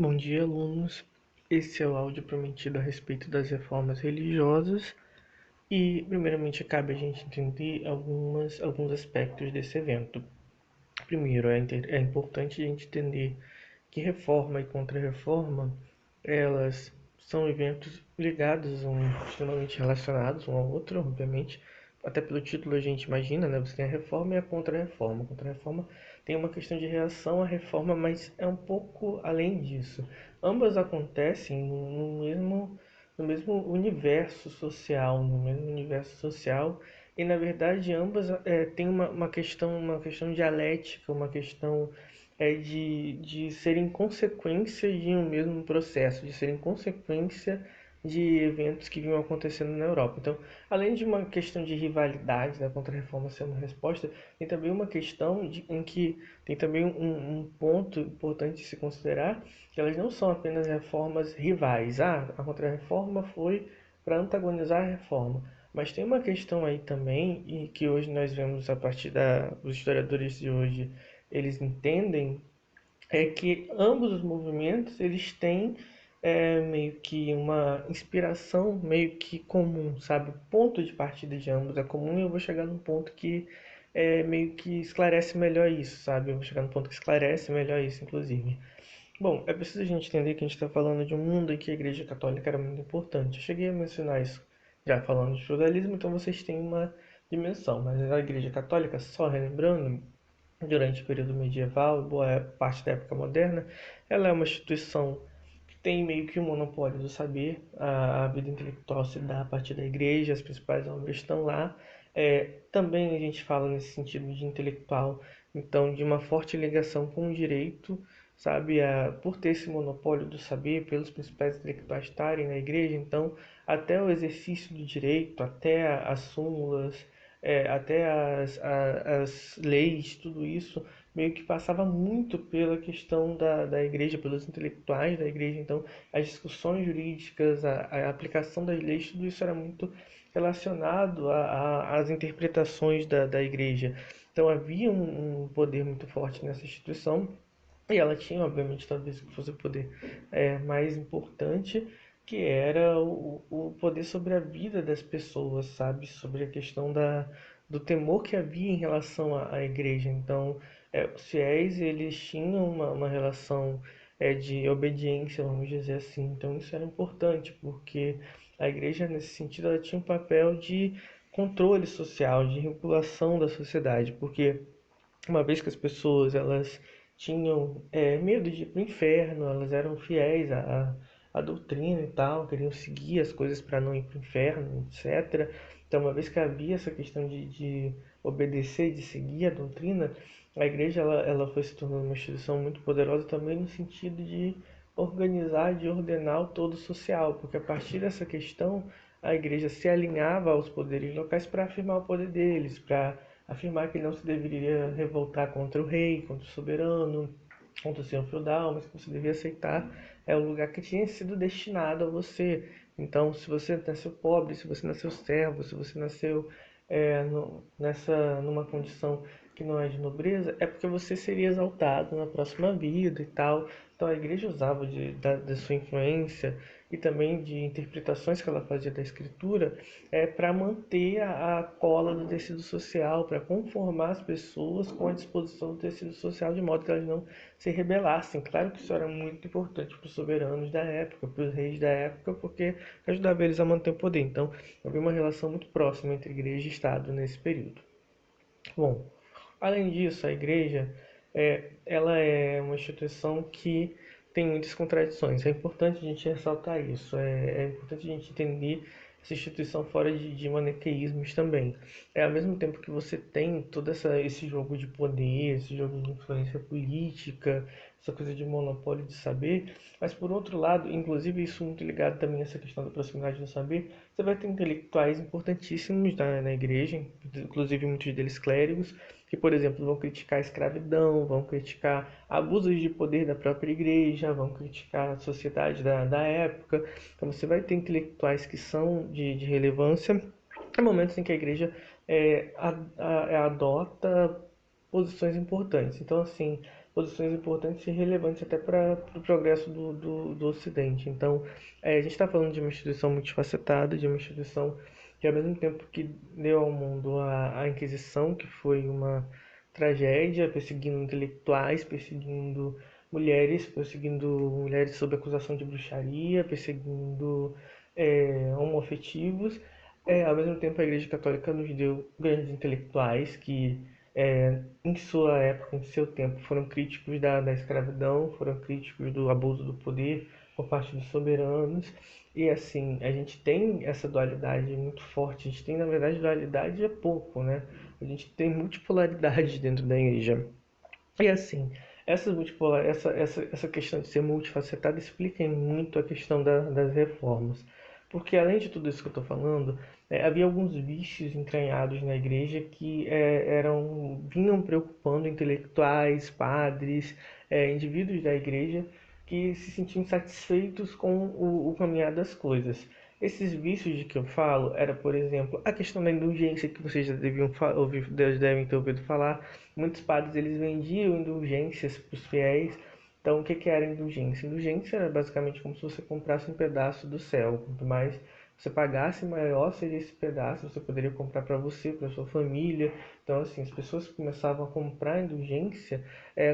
Bom dia, alunos. Esse é o áudio prometido a respeito das reformas religiosas e, primeiramente, cabe a gente entender alguns aspectos desse evento. Primeiro, é importante a gente entender que reforma e contra-reforma, elas são eventos ligados, extremamente relacionados um ao outro, obviamente. Até pelo título a gente imagina, né? Você tem a reforma e a contra-reforma. A contra-reforma tem uma questão de reação à reforma, mas é um pouco além disso. Ambas acontecem no mesmo universo social, e na verdade ambas têm uma questão dialética, uma questão de serem consequência de um mesmo processo, de serem consequência de eventos que vinham acontecendo na Europa. Então, além de uma questão de rivalidade da Contra-Reforma ser uma resposta, tem também uma questão em que tem também um ponto importante de se considerar, que elas não são apenas reformas rivais. A Contra-Reforma foi para antagonizar a reforma. Mas tem uma questão aí também, e que hoje nós vemos a partir dos historiadores de hoje, eles entendem, é que ambos os movimentos eles têm meio que uma inspiração meio que comum, sabe? O ponto de partida de ambos é comum, e eu vou chegar num ponto que meio que esclarece melhor isso, sabe? Eu vou chegar num ponto que esclarece melhor isso, inclusive. Bom, é preciso a gente entender que a gente está falando de um mundo em que a Igreja Católica era muito importante. Eu cheguei a mencionar isso já falando de feudalismo, então vocês têm uma dimensão. Mas a Igreja Católica, só relembrando, durante o período medieval e boa parte da época moderna, ela é uma instituição que tem meio que o monopólio do saber. A vida intelectual se dá a partir da igreja, as principais obras estão lá. Também a gente fala nesse sentido de intelectual, então de uma forte ligação com o direito, sabe? Por ter esse monopólio do saber, pelos principais intelectuais estarem na igreja, então até o exercício do direito, até as súmulas, até as leis, tudo isso meio que passava muito pela questão da igreja, pelos intelectuais da igreja. Então, as discussões jurídicas, a aplicação das leis, tudo isso era muito relacionado às interpretações da igreja. Então, havia um poder muito forte nessa instituição. E ela tinha, obviamente, talvez que fosse o poder mais importante, que era o poder sobre a vida das pessoas, sabe? Sobre a questão do temor que havia em relação à igreja. Então, os fiéis, eles tinham uma relação de obediência, vamos dizer assim. Então, isso era importante, porque a igreja, nesse sentido, ela tinha um papel de controle social, de regulação da sociedade, porque uma vez que as pessoas elas tinham medo de ir para o inferno, elas eram fiéis à doutrina e tal, queriam seguir as coisas para não ir para o inferno, etc. Então, uma vez que havia essa questão de obedecer, de seguir a doutrina, a igreja ela foi se tornando uma instituição muito poderosa também no sentido de organizar, de ordenar o todo social, porque a partir dessa questão a igreja se alinhava aos poderes locais para afirmar o poder deles, para afirmar que não se deveria revoltar contra o rei, contra o soberano, contra o senhor feudal, mas que você devia aceitar o lugar que tinha sido destinado a você. Então, se você nasceu pobre, se você nasceu servo, se você nasceu numa condição que não é de nobreza, é porque você seria exaltado na próxima vida e tal. Então a igreja usava da sua influência e também de interpretações que ela fazia da escritura para manter a cola do tecido social, para conformar as pessoas com a disposição do tecido social, de modo que elas não se rebelassem. Claro que isso era muito importante para os soberanos da época, para os reis da época, porque ajudava eles a manter o poder. Então, havia uma relação muito próxima entre igreja e Estado nesse período. Bom, além disso, a igreja ela é uma instituição que tem muitas contradições. É importante a gente ressaltar isso. É importante a gente entender essa instituição fora de maniqueísmos também. Ao mesmo tempo que você tem todo esse jogo de poder, esse jogo de influência política, essa coisa de monopólio de saber, mas por outro lado, inclusive isso muito ligado também a essa questão da proximidade do saber, você vai ter intelectuais importantíssimos na igreja, inclusive muitos deles clérigos, que, por exemplo, vão criticar a escravidão, vão criticar abusos de poder da própria igreja, vão criticar a sociedade da época. Então, você vai ter intelectuais que são de relevância em momentos em que a igreja adota posições importantes. Então, assim, posições importantes e relevantes até para o progresso do Ocidente. Então, a gente está falando de uma instituição multifacetada, de uma instituição que, ao mesmo tempo que deu ao mundo a Inquisição, que foi uma tragédia, perseguindo intelectuais, perseguindo mulheres sob acusação de bruxaria, perseguindo homoafetivos. Ao mesmo tempo, a Igreja Católica nos deu grandes intelectuais que, em sua época, em seu tempo, foram críticos da escravidão, foram críticos do abuso do poder por parte dos soberanos. E assim, a gente tem essa dualidade muito forte. A gente tem, na verdade, dualidade é pouco, né? A gente tem multipolaridade dentro da igreja. E assim, essa questão de ser multifacetada explica muito a questão das reformas. Porque além de tudo isso que eu estou falando, havia alguns vícios entranhados na igreja que vinham preocupando intelectuais, padres, indivíduos da igreja que se sentiam insatisfeitos com o caminhar das coisas. Esses vícios de que eu falo era, por exemplo, a questão da indulgência que vocês já devem ter ouvido falar. Muitos padres eles vendiam indulgências para os fiéis. Então, o que que era indulgência? Indulgência era basicamente como se você comprasse um pedaço do céu. Quanto mais você pagasse, maior seria esse pedaço. Você poderia comprar para você, para sua família. Então, assim, as pessoas começavam a comprar indulgência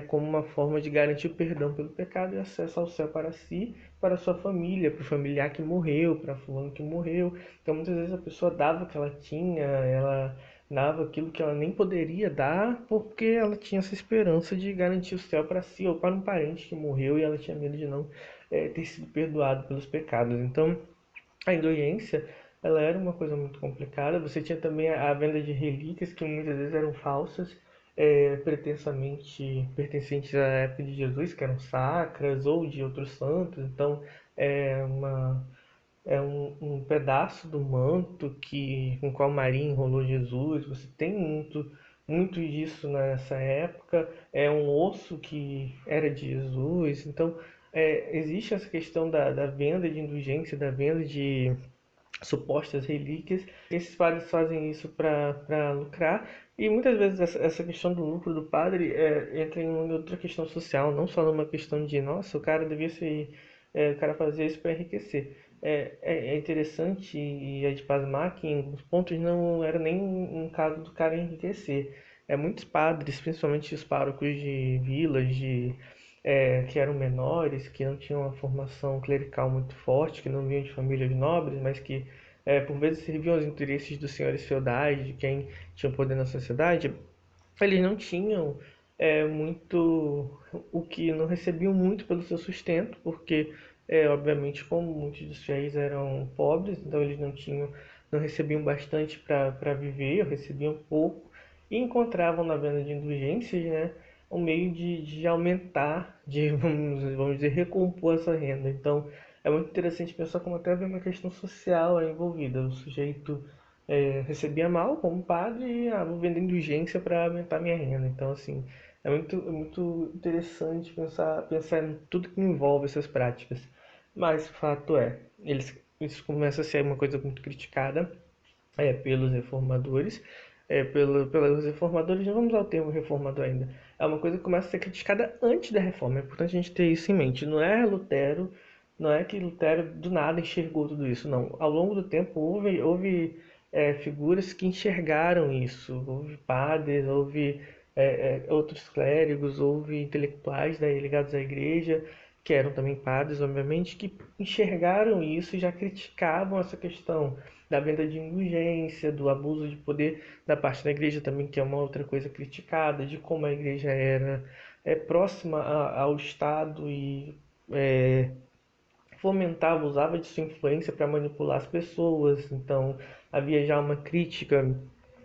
como uma forma de garantir o perdão pelo pecado e acesso ao céu para si, para sua família, para o familiar que morreu, para fulano que morreu. Então, muitas vezes a pessoa dava o que ela tinha, ela dava aquilo que ela nem poderia dar porque ela tinha essa esperança de garantir o céu para si ou para um parente que morreu e ela tinha medo de não ter sido perdoado pelos pecados. Então, a indulgência ela era uma coisa muito complicada. Você tinha também a venda de relíquias que muitas vezes eram falsas, pretensamente pertencentes à época de Jesus, que eram sacras ou de outros santos. Então, é uma um pedaço do manto com qual Maria enrolou Jesus. Você tem muito disso nessa época. É um osso que era de Jesus. Então, existe essa questão da venda de indulgência, da venda de supostas relíquias. Esses padres fazem isso para lucrar. E muitas vezes essa questão do lucro do padre entra em uma outra questão social, não só numa questão de, nossa, o cara devia ser, o cara fazia isso para enriquecer. É interessante e é de pasmar que em alguns pontos não era nem um caso do cara enriquecer. Muitos padres, principalmente os párocos de vilas, que eram menores, que não tinham uma formação clerical muito forte, que não vinham de famílias nobres, mas que por vezes serviam aos interesses dos senhores feudais, de quem tinha poder na sociedade. Eles não tinham muito o que não recebiam muito pelo seu sustento, porque obviamente como muitos dos fiéis eram pobres, então eles não recebiam bastante para viver, recebiam pouco e encontravam na venda de indulgências, né, um meio de aumentar, vamos dizer, recompor essa renda. Então é muito interessante pensar como até havia uma questão social envolvida. O sujeito recebia mal como padre e vou vender indulgência para aumentar minha renda. Então, assim, é muito interessante pensar em tudo que envolve essas práticas. Mas o fato isso começa a ser uma coisa muito criticada pelos reformadores. Pelos reformadores, não vamos usar o termo reformador ainda. É uma coisa que começa a ser criticada antes da reforma. É importante a gente ter isso em mente. Não é que Lutero do nada enxergou tudo isso, não. Ao longo do tempo houve figuras que enxergaram isso. Houve padres, houve outros clérigos, houve intelectuais daí ligados à igreja, que eram também padres, obviamente, que enxergaram isso e já criticavam essa questão da venda de indulgência, do abuso de poder da parte da igreja também, que é uma outra coisa criticada, de como a igreja era próxima ao Estado e fomentava, usava de sua influência para manipular as pessoas. Então havia já uma crítica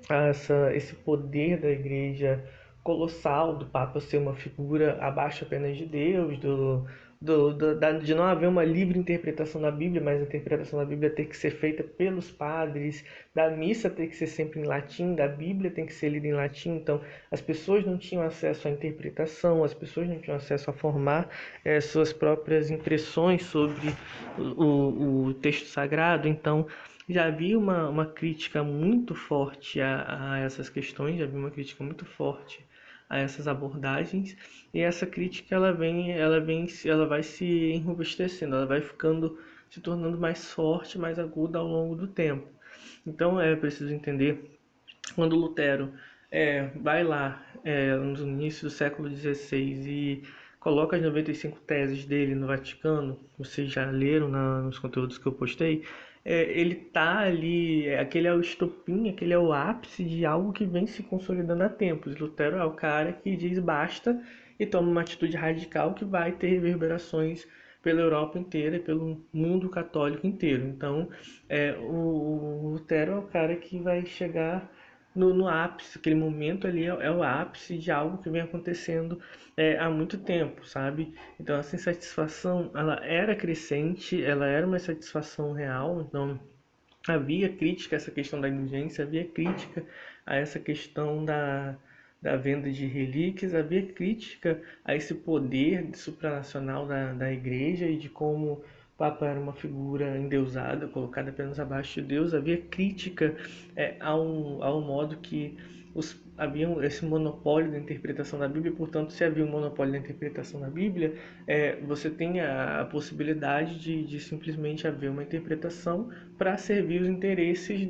a esse poder da igreja colossal, do Papa ser uma figura abaixo apenas de Deus, de não haver uma livre interpretação da Bíblia, mas a interpretação da Bíblia ter que ser feita pelos padres, da missa ter que ser sempre em latim, da Bíblia tem que ser lida em latim. Então as pessoas não tinham acesso à interpretação, as pessoas não tinham acesso a formar suas próprias impressões sobre o texto sagrado. Então já havia uma crítica muito forte a essas questões, já havia uma crítica muito forte a essas abordagens, e essa crítica ela vai se enrobustecendo, ela vai ficando, se tornando mais forte, mais aguda ao longo do tempo. Então é preciso entender quando Lutero vai lá no início do século XVI e coloca as 95 teses dele no Vaticano, vocês já leram nos conteúdos que eu postei, ele tá ali, aquele é o estopim, aquele é o ápice de algo que vem se consolidando há tempos. Lutero é o cara que diz basta e toma uma atitude radical que vai ter reverberações pela Europa inteira e pelo mundo católico inteiro. Então, o Lutero é o cara que vai chegar no ápice, aquele momento ali é o ápice de algo que vem acontecendo há muito tempo, sabe? Então essa insatisfação, ela era crescente, ela era uma insatisfação real, então havia crítica a essa questão da indulgência, havia crítica a essa questão da venda de relíquias, havia crítica a esse poder supranacional da igreja e de como o Papa era uma figura endeusada, colocada apenas abaixo de Deus, havia crítica ao modo que havia esse monopólio da interpretação da Bíblia, e, portanto, se havia um monopólio da interpretação da Bíblia, você tem a possibilidade de simplesmente haver uma interpretação para servir os interesses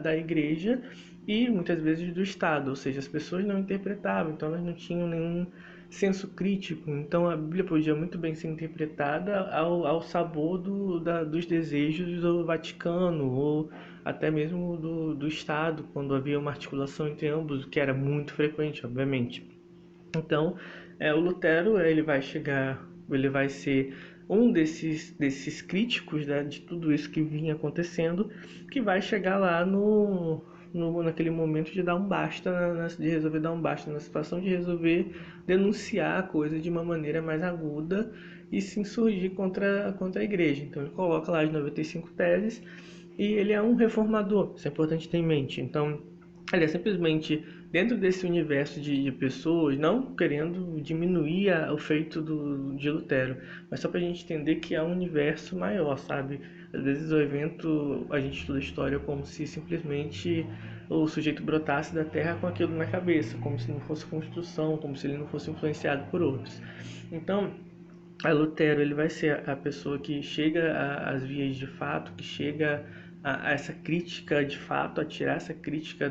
da igreja e muitas vezes do Estado, ou seja, as pessoas não interpretavam, então elas não tinham nenhum senso crítico, então a Bíblia podia muito bem ser interpretada ao sabor dos desejos do Vaticano ou até mesmo do Estado, quando havia uma articulação entre ambos, o que era muito frequente, obviamente. Então, o Lutero ele vai ser um desses críticos, né, de tudo isso que vinha acontecendo, que vai chegar lá naquele momento de dar um basta, de resolver dar um basta na situação, de resolver denunciar a coisa de uma maneira mais aguda e se insurgir contra a igreja. Então ele coloca lá as 95 teses e ele é um reformador, isso é importante ter em mente. Então, ele é simplesmente dentro desse universo de pessoas, não querendo diminuir o feito de Lutero, mas só para a gente entender que é um universo maior, sabe? Às vezes o evento, a gente estuda a história como se simplesmente o sujeito brotasse da terra com aquilo na cabeça, como se não fosse construção, como se ele não fosse influenciado por outros. Então, a Lutero ele vai ser a pessoa que chega às vias de fato, que chega a essa crítica de fato, a tirar essa crítica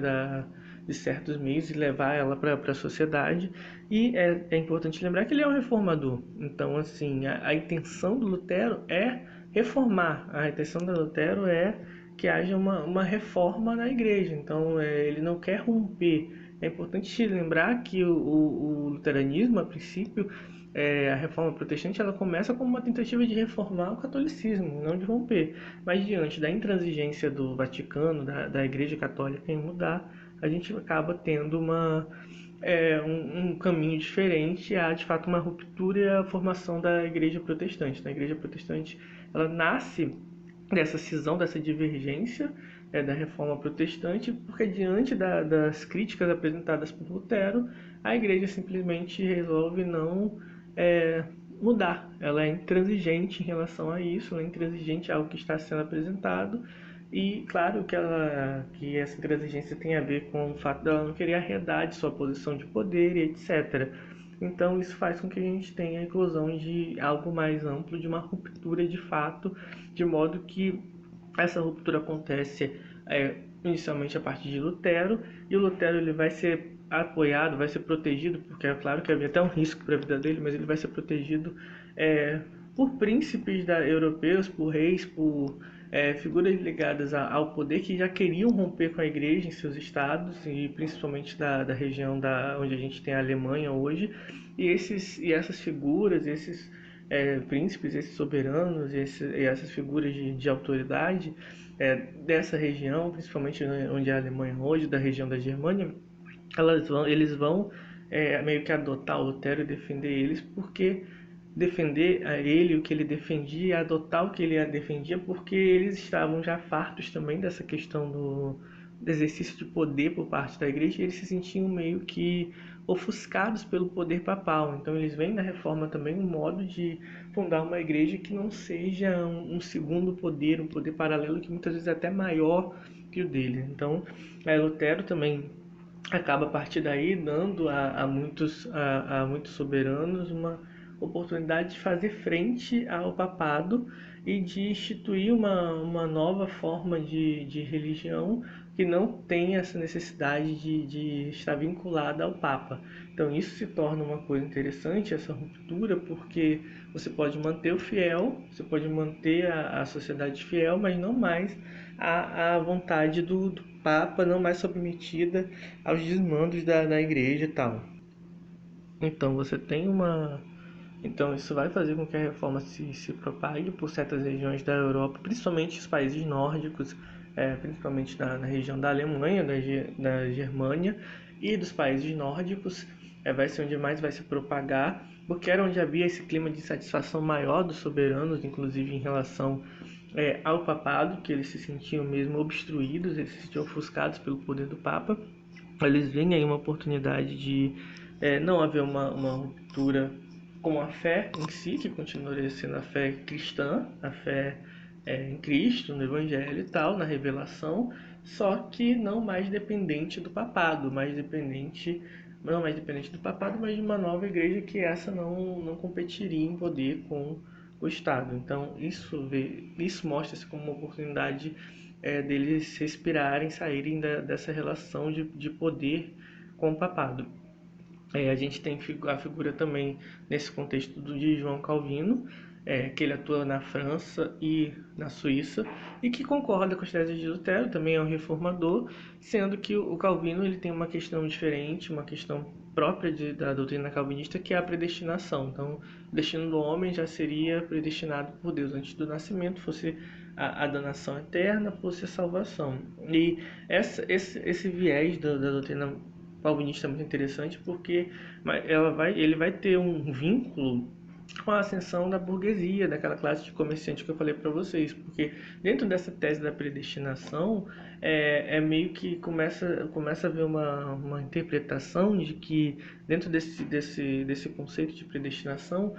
de certos meios e levar ela para a sociedade. E é importante lembrar que ele é um reformador. Então, assim, a intenção do Lutero é reformar. A intenção do Lutero é que haja uma reforma na igreja. Então, ele não quer romper. É importante lembrar que o luteranismo, a princípio, a reforma protestante ela começa como uma tentativa de reformar o catolicismo, não de romper. Mas diante da intransigência do Vaticano, da Igreja Católica em mudar, a gente acaba tendo um caminho diferente, há de fato uma ruptura e a formação da Igreja Protestante. A Igreja Protestante ela nasce dessa cisão, dessa divergência da reforma protestante, porque diante das críticas apresentadas por Lutero, a Igreja simplesmente resolve não é, mudar. Ela é intransigente em relação a isso, ela é intransigente a algo que está sendo apresentado. E claro que essa intransigência tem a ver com o fato dela não querer arredar de sua posição de poder e etc. Então isso faz com que a gente tenha a inclusão de algo mais amplo, de uma ruptura de fato, de modo que essa ruptura acontece inicialmente a partir de Lutero, e o Lutero ele vai ser apoiado, vai ser protegido, porque é claro que havia até um risco para a vida dele, mas ele vai ser protegido por príncipes europeus, por reis, por figuras ligadas ao poder que já queriam romper com a igreja em seus estados, e principalmente da região onde a gente tem a Alemanha hoje, e essas figuras, esses príncipes, esses soberanos e essas figuras de autoridade dessa região, principalmente onde é a Alemanha hoje, da região da Germânia, eles vão meio que adotar o Lutero e defender eles, porque defender a ele o que ele defendia, adotar o que ele defendia, porque eles estavam já fartos também dessa questão do exercício de poder por parte da igreja, e eles se sentiam meio que ofuscados pelo poder papal. Então eles veem na reforma também um modo de fundar uma igreja que não seja um segundo poder, um poder paralelo que muitas vezes é até maior que o dele. Então, Lutero também acaba a partir daí dando a muitos soberanos uma oportunidade de fazer frente ao papado e de instituir uma nova forma de religião que não tem essa necessidade de estar vinculada ao Papa. Então isso se torna uma coisa interessante, essa ruptura, porque você pode manter o fiel, você pode manter a sociedade fiel, mas não mais a vontade do Papa, não mais submetida aos desmandos da igreja e tal. Então você tem uma. Então isso vai fazer com que a reforma se propague por certas regiões da Europa, principalmente os países nórdicos, principalmente na região da Alemanha, da Germânia e dos países nórdicos, vai ser onde mais vai se propagar, porque era onde havia esse clima de insatisfação maior dos soberanos, inclusive em relação ao papado, que eles se sentiam mesmo obstruídos, eles se sentiam ofuscados pelo poder do Papa. Eles veem aí uma oportunidade de não haver uma ruptura com a fé em si, que continuaria sendo a fé cristã, a fé em Cristo, no Evangelho e tal, na revelação, só que não mais dependente do papado, não mais dependente do papado, mas de uma nova igreja que essa não competiria em poder com o Estado. Então isso mostra-se como uma oportunidade deles respirarem, saírem dessa relação de poder com o papado. A gente tem a figura também nesse contexto de João Calvino, que ele atua na França e na Suíça e que concorda com as teses de Lutero, também é um reformador, sendo que o Calvino ele tem uma questão diferente, uma questão própria da doutrina calvinista, que é a predestinação. Então, o destino do homem já seria predestinado por Deus antes do nascimento, fosse a danação eterna, fosse a salvação. E esse viés da doutrina calvinista é muito interessante porque ele vai ter um vínculo com a ascensão da burguesia, daquela classe de comerciante que eu falei para vocês, porque dentro dessa tese da predestinação meio que começa a haver uma interpretação de que dentro desse conceito de predestinação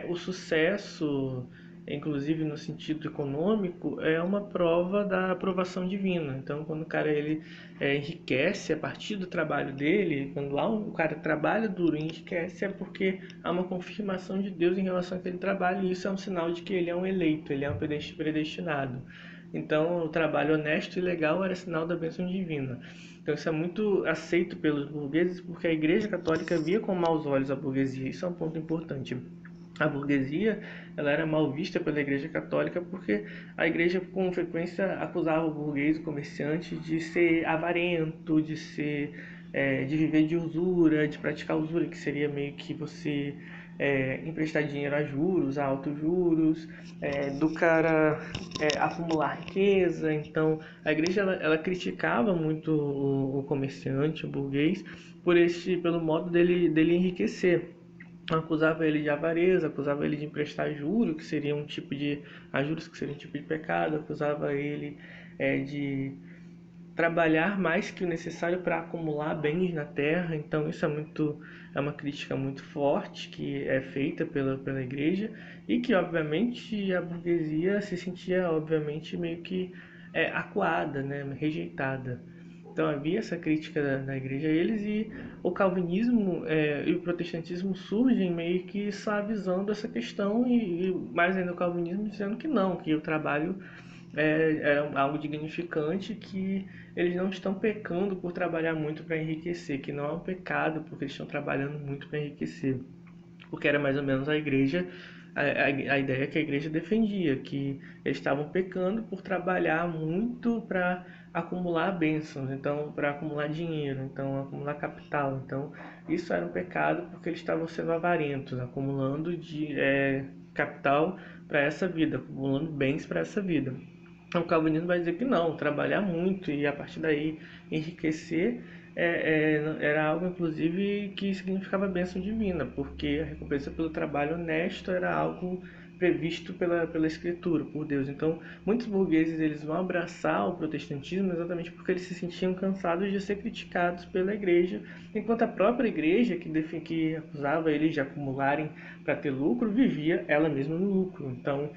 o sucesso, inclusive no sentido econômico, é uma prova da aprovação divina. Então, quando o cara ele enriquece a partir do trabalho dele, quando o cara trabalha duro e enriquece, é porque há uma confirmação de Deus em relação àquele trabalho, e isso é um sinal de que ele é um eleito, ele é um predestinado. Então, o trabalho honesto e legal era sinal da bênção divina. Então, isso é muito aceito pelos burgueses, porque a Igreja Católica via com maus olhos a burguesia. Isso é um ponto importante. A burguesia ela era mal vista pela Igreja Católica porque a Igreja com frequência acusava o burguês, o comerciante, de ser avarento, de viver de usura, de praticar usura, que seria meio que você emprestar dinheiro a juros, a altos juros, do cara acumular riqueza. Então a Igreja ela criticava muito o comerciante, o burguês, pelo modo dele enriquecer. Acusava ele de avareza, acusava ele de emprestar juros, que seria um tipo de juros, que seria um tipo de pecado, acusava ele de trabalhar mais que o necessário para acumular bens na terra. Então isso é uma crítica muito forte que é feita pela igreja e que obviamente a burguesia se sentia obviamente meio que acuada, né, rejeitada. Então havia essa crítica da igreja a eles, e o calvinismo e o protestantismo surgem meio que suavizando essa questão, e mais ainda o calvinismo dizendo que não, que o trabalho é algo dignificante, que eles não estão pecando por trabalhar muito para enriquecer, que não é um pecado porque eles estão trabalhando muito para enriquecer, porque era mais ou menos a ideia que a igreja defendia, que eles estavam pecando por trabalhar muito para acumular bênçãos, então para acumular dinheiro, então acumular capital. Então isso era um pecado porque eles estavam sendo avarentos, acumulando capital para essa vida, acumulando bens para essa vida. O calvinismo vai dizer que não, trabalhar muito e a partir daí enriquecer era algo, inclusive, que significava bênção divina, porque a recompensa pelo trabalho honesto era algo previsto pela Escritura, por Deus. Então, muitos burgueses eles vão abraçar o protestantismo exatamente porque eles se sentiam cansados de ser criticados pela igreja, enquanto a própria igreja, que acusava eles de acumularem para ter lucro, vivia ela mesma no lucro. Então,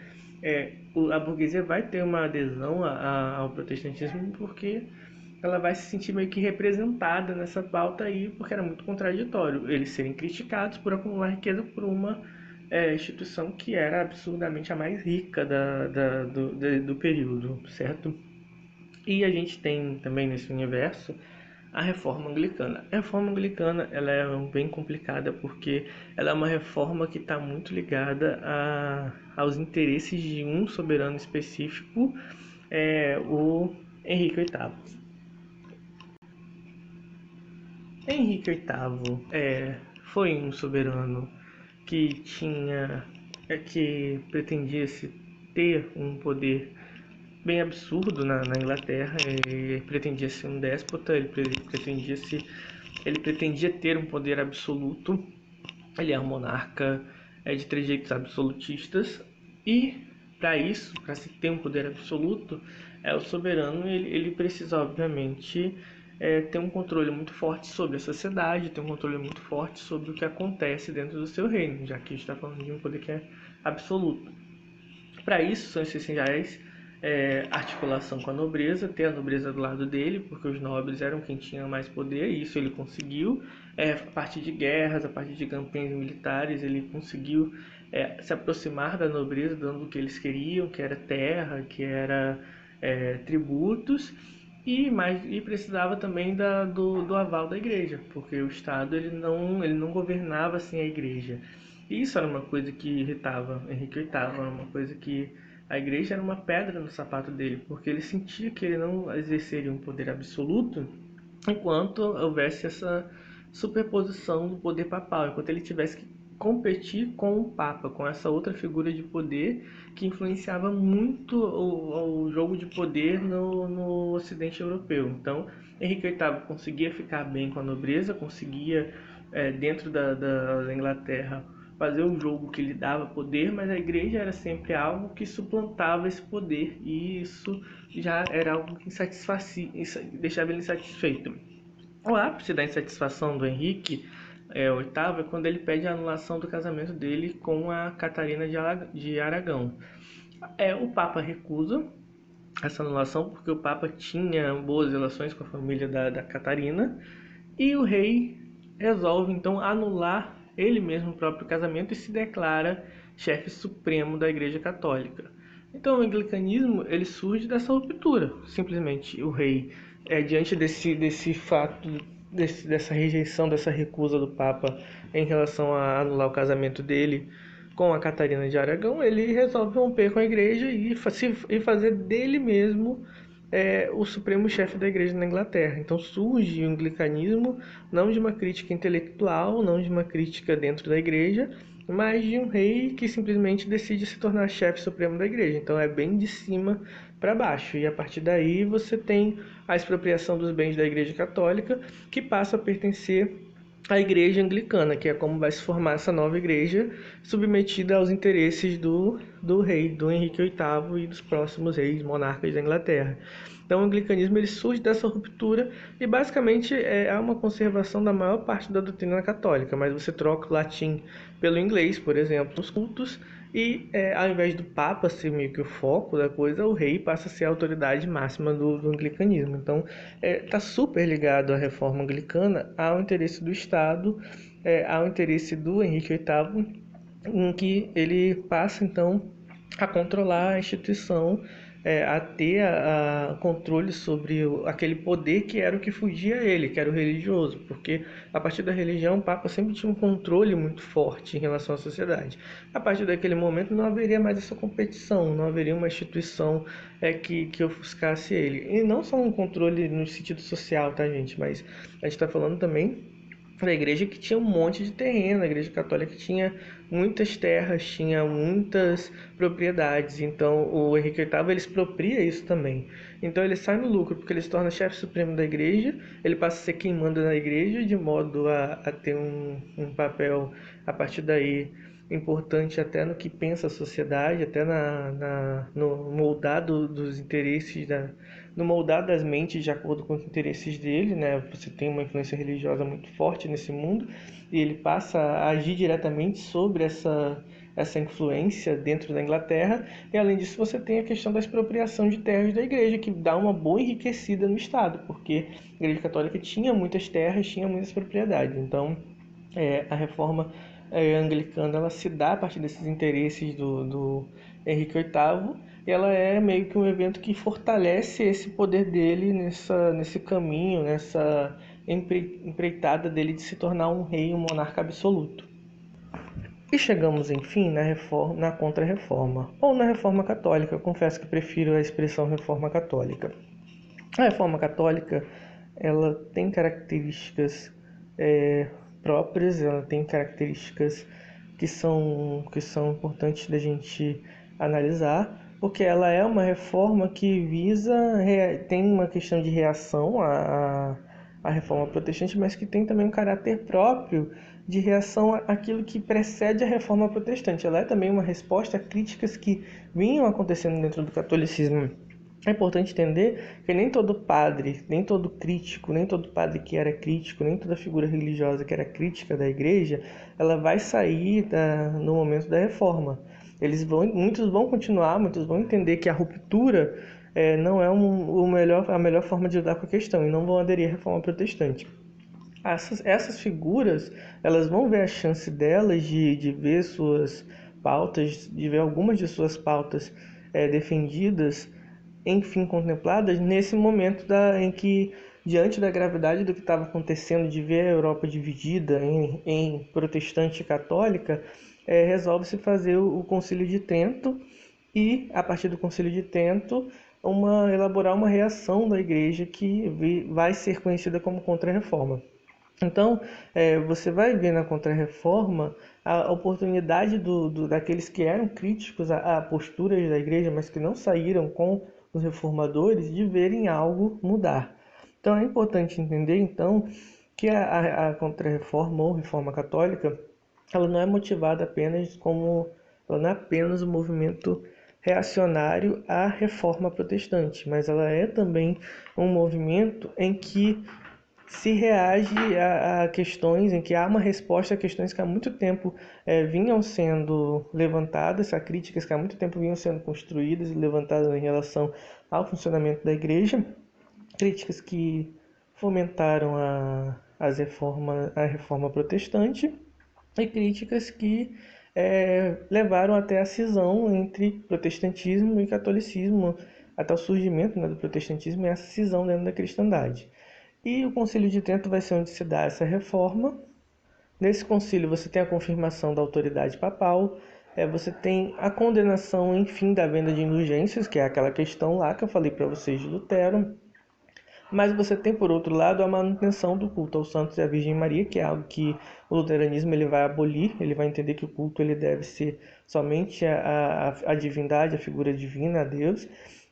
a burguesia vai ter uma adesão ao protestantismo porque ela vai se sentir meio que representada nessa pauta aí, porque era muito contraditório eles serem criticados por acumular riqueza por uma instituição que era absurdamente a mais rica do período, certo? E a gente tem também nesse universo a reforma anglicana. A reforma anglicana ela é bem complicada porque ela é uma reforma que está muito ligada aos interesses de um soberano específico, o Henrique VIII. Henrique VIII foi um soberano que que pretendia se ter um poder bem absurdo na Inglaterra. Ele pretendia ser um déspota, ele pretendia ter um poder absoluto. Ele é um monarca de trejeitos absolutistas e para isso, para se ter um poder absoluto, o soberano ele precisa obviamente ter um controle muito forte sobre a sociedade, ter um controle muito forte sobre o que acontece dentro do seu reino, já que está falando de um poder que é absoluto. Para isso são essenciais articulação com a nobreza, ter a nobreza do lado dele, porque os nobres eram quem tinha mais poder, e isso ele conseguiu. A partir de guerras, a partir de campanhas militares, ele conseguiu se aproximar da nobreza, dando o que eles queriam, que era terra, que era tributos, e precisava também do aval da igreja, porque o Estado ele não governava sem a igreja. E isso era uma coisa que irritava Henrique VIII, era uma coisa que a igreja era uma pedra no sapato dele, porque ele sentia que ele não exerceria um poder absoluto enquanto houvesse essa superposição do poder papal, enquanto ele tivesse que competir com o Papa, com essa outra figura de poder que influenciava muito o jogo de poder no Ocidente Europeu. Então, Henrique VIII conseguia ficar bem com a nobreza, conseguia, dentro da Inglaterra, fazer um jogo que lhe dava poder, mas a igreja era sempre algo que suplantava esse poder, e isso já era algo que deixava ele insatisfeito. O ápice da insatisfação do Henrique VIII é quando ele pede a anulação do casamento dele com a Catarina de Aragão. O Papa recusa essa anulação porque o Papa tinha boas relações com a família da Catarina, e o rei resolve então anular ele mesmo o próprio casamento e se declara chefe supremo da Igreja Católica. Então o anglicanismo ele surge dessa ruptura. Simplesmente o rei, diante desse fato, dessa rejeição, dessa recusa do Papa em relação a anular o casamento dele com a Catarina de Aragão, ele resolve romper com a igreja e fazer dele mesmo o supremo chefe da igreja na Inglaterra. Então surge o anglicanismo não de uma crítica intelectual, não de uma crítica dentro da igreja, mas de um rei que simplesmente decide se tornar chefe supremo da igreja. Então é bem de cima para baixo. E a partir daí você tem a expropriação dos bens da igreja católica, que passa a pertencer à igreja anglicana, que é como vai se formar essa nova igreja, submetida aos interesses do rei, do Henrique VIII e dos próximos reis monarcas da Inglaterra. Então o anglicanismo ele surge dessa ruptura e basicamente há uma conservação da maior parte da doutrina católica, mas você troca o latim pelo inglês, por exemplo, nos cultos, e ao invés do Papa ser meio que o foco da coisa, o rei passa a ser a autoridade máxima do anglicanismo. Então está super ligado à reforma anglicana ao interesse do Estado, ao interesse do Henrique VIII, em que ele passa então a controlar a instituição, a ter controle sobre aquele poder que era o que fugia a ele, que era o religioso, porque a partir da religião o Papa sempre tinha um controle muito forte em relação à sociedade. A partir daquele momento não haveria mais essa competição, não haveria uma instituição que ofuscasse ele. E não só um controle no sentido social, tá, gente? Mas a gente está falando também da igreja que tinha um monte de terreno, a igreja católica tinha muitas terras, tinha muitas propriedades, então o Henrique VIII ele expropria isso também. Então ele sai no lucro, porque ele se torna chefe supremo da igreja, ele passa a ser quem manda na igreja, de modo a ter um papel, a partir daí, importante até no que pensa a sociedade, até no moldado dos interesses no moldar das mentes de acordo com os interesses dele, né? Você tem uma influência religiosa muito forte nesse mundo e ele passa a agir diretamente sobre essa influência dentro da Inglaterra. E além disso, você tem a questão da expropriação de terras da igreja, que dá uma boa enriquecida no Estado, porque a Igreja Católica tinha muitas terras, tinha muitas propriedades. Então, a reforma anglicana ela se dá a partir desses interesses do Henrique VIII, e ela é meio que um evento que fortalece esse poder dele nesse caminho, nessa empreitada dele de se tornar um rei, um monarca absoluto. E chegamos, enfim, na Contra-Reforma, ou na Reforma Católica. Eu confesso que prefiro a expressão Reforma Católica. A Reforma Católica, ela tem características próprias, ela tem características que são importantes da gente analisar, porque ela é uma reforma que tem uma questão de reação à reforma protestante, mas que tem também um caráter próprio de reação àquilo que precede a reforma protestante. Ela é também uma resposta a críticas que vinham acontecendo dentro do catolicismo. É importante entender que nem todo padre, nem todo crítico, nem todo padre que era crítico, nem toda figura religiosa que era crítica da igreja, ela vai sair no momento da reforma. Muitos vão continuar, muitos vão entender que a ruptura não é a melhor forma de lidar com a questão e não vão aderir à reforma protestante. Essas figuras, elas vão ver a chance delas de ver suas pautas, de ver algumas de suas pautas defendidas, enfim, contempladas nesse momento em que, diante da gravidade do que estava acontecendo, de ver a Europa dividida em protestante e católica, resolve-se fazer o Concílio de Trento e, a partir do Concílio de Trento, elaborar uma reação da Igreja que vai ser conhecida como Contra-Reforma. Então, você vai ver na Contra-Reforma a oportunidade daqueles que eram críticos a posturas da igreja, mas que não saíram com os reformadores, de verem algo mudar. Então, é importante entender, então, que a Contra-Reforma ou Reforma Católica, ela não é motivada ela não é apenas um movimento reacionário à Reforma Protestante, mas ela é também um movimento em que se reage a questões, em que há uma resposta a questões que há muito tempo vinham sendo levantadas, a críticas que há muito tempo vinham sendo construídas e levantadas em relação ao funcionamento da igreja, críticas que fomentaram a reforma protestante e críticas que levaram até a cisão entre protestantismo e catolicismo, até o surgimento, né, do protestantismo e essa cisão dentro da cristandade. E o Concílio de Trento vai ser onde se dá essa reforma. Nesse concílio você tem a confirmação da autoridade papal, você tem a condenação, enfim, da venda de indulgências, que é aquela questão lá que eu falei para vocês de Lutero. Mas você tem, por outro lado, a manutenção do culto aos santos e à Virgem Maria, que é algo que o luteranismo ele vai abolir, ele vai entender que o culto ele deve ser somente a divindade, a figura divina, a Deus.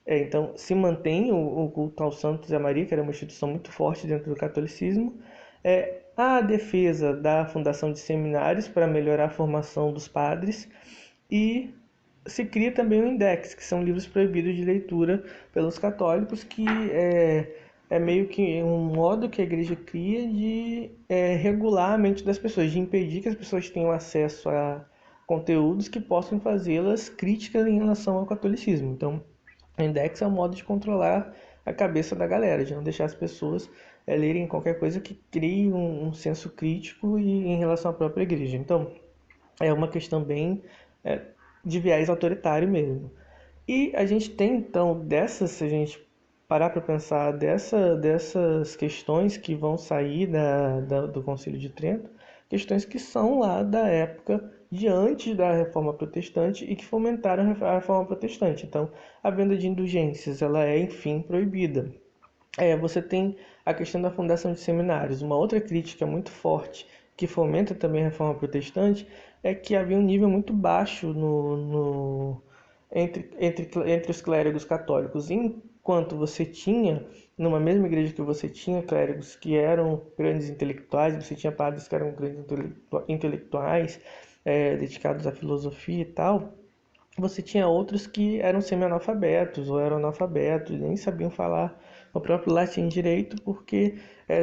Então, se mantém o culto aos santos e à Maria, que era uma instituição muito forte dentro do catolicismo. A defesa da fundação de seminários para melhorar a formação dos padres e se cria também o Index, que são livros proibidos de leitura pelos católicos, que é meio que um modo que a igreja cria de regular a mente das pessoas, de impedir que as pessoas tenham acesso a conteúdos que possam fazê-las críticas em relação ao catolicismo. Então, o Index é um modo de controlar a cabeça da galera, de não deixar as pessoas lerem qualquer coisa que crie um senso crítico em relação à própria igreja. Então, é uma questão bem de viés autoritário mesmo. E a gente tem, então, se a gente parar para pensar dessas questões que vão sair do Concílio de Trento, questões que são lá da época de antes da Reforma Protestante e que fomentaram a Reforma Protestante. Então, a venda de indulgências, ela é, enfim, proibida. Você tem a questão da fundação de seminários. Uma outra crítica muito forte que fomenta também a Reforma Protestante é que havia um nível muito baixo entre os clérigos católicos. Enquanto você tinha, numa mesma igreja que você tinha clérigos que eram grandes intelectuais, você tinha padres que eram grandes intelectuais, dedicados à filosofia e tal, você tinha outros que eram semi-analfabetos ou eram analfabetos, nem sabiam falar o próprio latim direito porque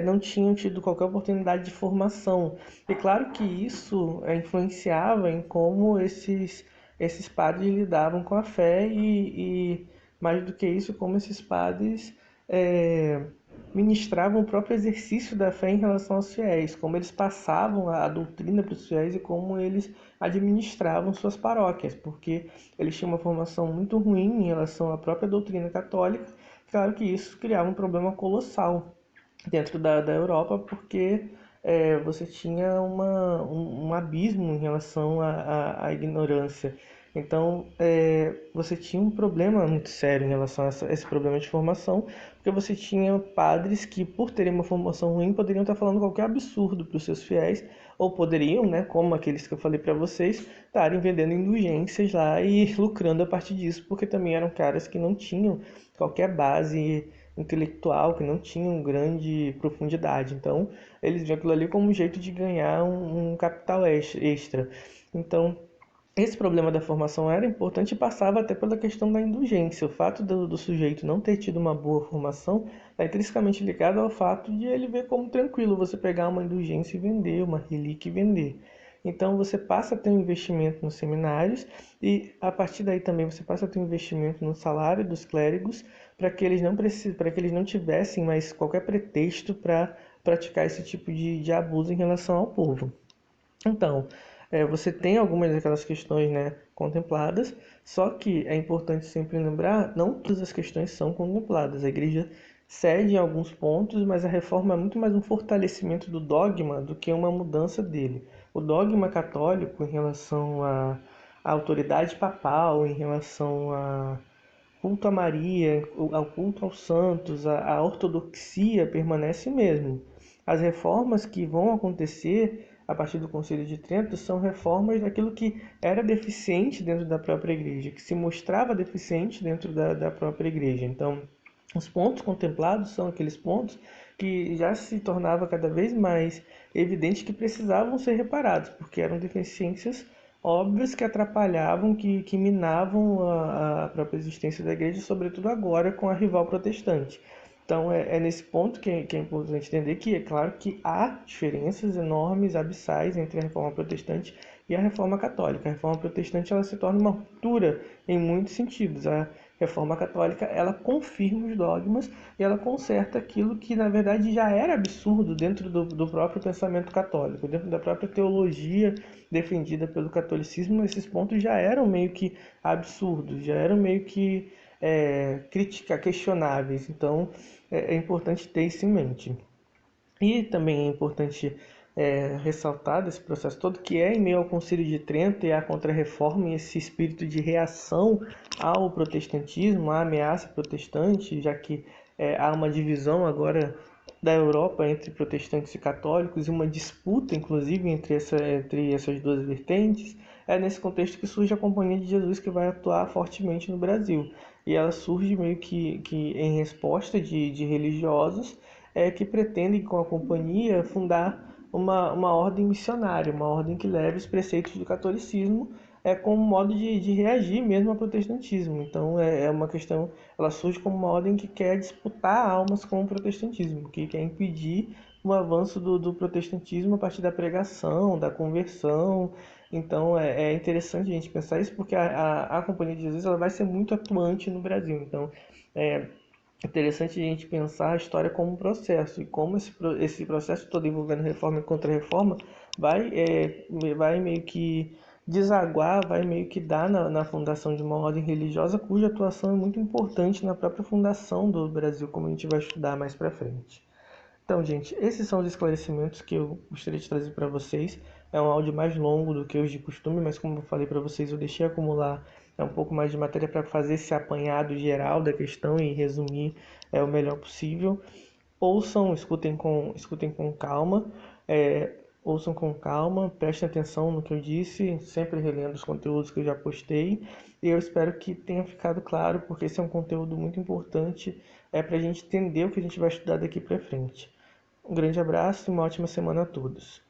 não tinham tido qualquer oportunidade de formação. E claro que isso influenciava em como esses padres lidavam com a fé e mais do que isso, como esses padres é, ministravam o próprio exercício da fé em relação aos fiéis, como eles passavam a doutrina para os fiéis e como eles administravam suas paróquias, porque eles tinham uma formação muito ruim em relação à própria doutrina católica. Claro que isso criava um problema colossal dentro da Europa, porque você tinha um abismo em relação à ignorância. Então, você tinha um problema muito sério em relação a esse problema de formação, porque você tinha padres que, por terem uma formação ruim, poderiam estar falando qualquer absurdo para os seus fiéis, ou poderiam, né, como aqueles que eu falei para vocês, estarem vendendo indulgências lá e lucrando a partir disso, porque também eram caras que não tinham qualquer base intelectual, que não tinham grande profundidade. Então, eles viam aquilo ali como um jeito de ganhar um capital extra. Então, esse problema da formação era importante e passava até pela questão da indulgência. O fato do sujeito não ter tido uma boa formação está intrinsecamente ligado ao fato de ele ver como tranquilo você pegar uma indulgência e vender, uma relíquia e vender. Então você passa a ter um investimento nos seminários e a partir daí também você passa a ter um investimento no salário dos clérigos para que eles para que eles não tivessem mais qualquer pretexto para praticar esse tipo de abuso em relação ao povo. Então, você tem algumas daquelas questões, né, contempladas, só que é importante sempre lembrar, não todas as questões são contempladas. A igreja cede em alguns pontos, mas a reforma é muito mais um fortalecimento do dogma do que uma mudança dele. O dogma católico em relação à autoridade papal, em relação a culto a Maria, ao culto aos santos, a ortodoxia permanece mesmo. As reformas que vão acontecer a partir do Concílio de Trento são reformas daquilo que era deficiente dentro da própria igreja, que se mostrava deficiente dentro da própria igreja. Então, os pontos contemplados são aqueles pontos que já se tornava cada vez mais evidente que precisavam ser reparados, porque eram deficiências óbvias que atrapalhavam, que minavam a própria existência da igreja, sobretudo agora com a rival protestante. Então é nesse ponto que é importante entender que é claro que há diferenças enormes, abissais entre a reforma protestante e a reforma católica. A reforma protestante ela se torna uma ruptura em muitos sentidos. A reforma católica ela confirma os dogmas e ela conserta aquilo que na verdade já era absurdo dentro do próprio pensamento católico, dentro da própria teologia defendida pelo catolicismo. Esses pontos já eram meio que absurdos, já eram meio que questionáveis. Então é importante ter isso em mente. E também é importante ressaltar desse processo todo que em meio ao Concílio de Trento e à Contra-Reforma e esse espírito de reação ao protestantismo, à ameaça protestante, já que há uma divisão agora da Europa entre protestantes e católicos e uma disputa, inclusive, entre essas duas vertentes. É nesse contexto que surge a Companhia de Jesus, que vai atuar fortemente no Brasil. E ela surge meio que em resposta de religiosos que pretendem, com a companhia, fundar uma ordem missionária, uma ordem que leve os preceitos do catolicismo como modo de reagir mesmo ao protestantismo. Então é uma questão, ela surge como uma ordem que quer disputar almas com o protestantismo, que quer impedir o avanço do protestantismo a partir da pregação, da conversão. Então é interessante a gente pensar isso, porque a Companhia de Jesus ela vai ser muito atuante no Brasil. Então é interessante a gente pensar a história como um processo e como esse processo todo envolvendo reforma e contra-reforma vai meio que desaguar, vai meio que dar na fundação de uma ordem religiosa cuja atuação é muito importante na própria fundação do Brasil, como a gente vai estudar mais para frente. Então, gente, esses são os esclarecimentos que eu gostaria de trazer para vocês. É um áudio mais longo do que os de costume, mas como eu falei para vocês, eu deixei acumular um pouco mais de matéria para fazer esse apanhado geral da questão e resumir o melhor possível. Ouçam, escutem com calma, ouçam com calma, prestem atenção no que eu disse, sempre relendo os conteúdos que eu já postei. E eu espero que tenha ficado claro, porque esse é um conteúdo muito importante para a gente entender o que a gente vai estudar daqui para frente. Um grande abraço e uma ótima semana a todos.